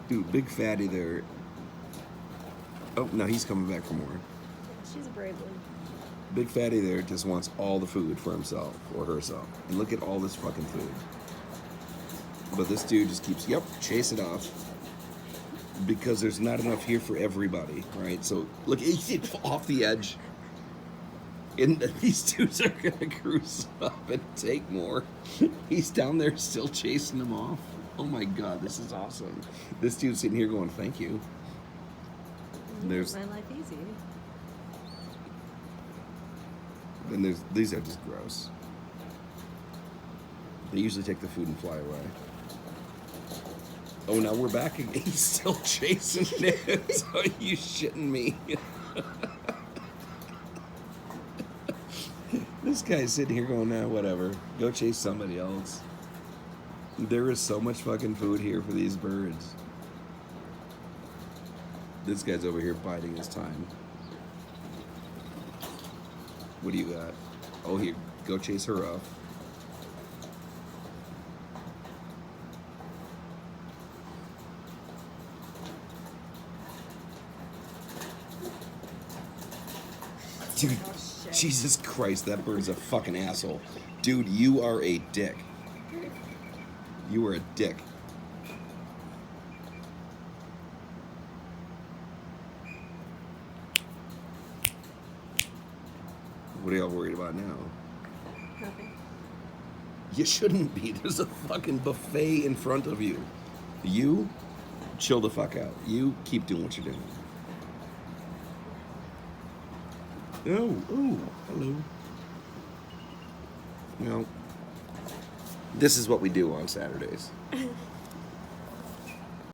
Dude, big fatty there. Oh, no, he's coming back for more. She's a brave one. Big fatty there just wants all the food for himself or herself. And look at all this fucking food. But this dude just keeps, chase it off. Because there's not enough here for everybody, right? So, look, he's off the edge. And these dudes are gonna cruise up and take more. He's down there still chasing them off. Oh my god, this is awesome. This dude's sitting here going, thank you. There's my life easy. And these are just gross. They usually take the food and fly away. Oh, now we're back again. He's still chasing it. Are you shitting me? This guy's sitting here going, nah, whatever. Go chase somebody else. There is so much fucking food here for these birds. This guy's over here biding his time. What do you got? Oh, here. Go chase her off. Dude, Jesus Christ, that bird's a fucking asshole. Dude, you are a dick. You are a dick. What are y'all worried about now? Nothing. You shouldn't be. There's a fucking buffet in front of you. You, chill the fuck out. You keep doing what you're doing. Oh, hello. You know, this is what we do on Saturdays.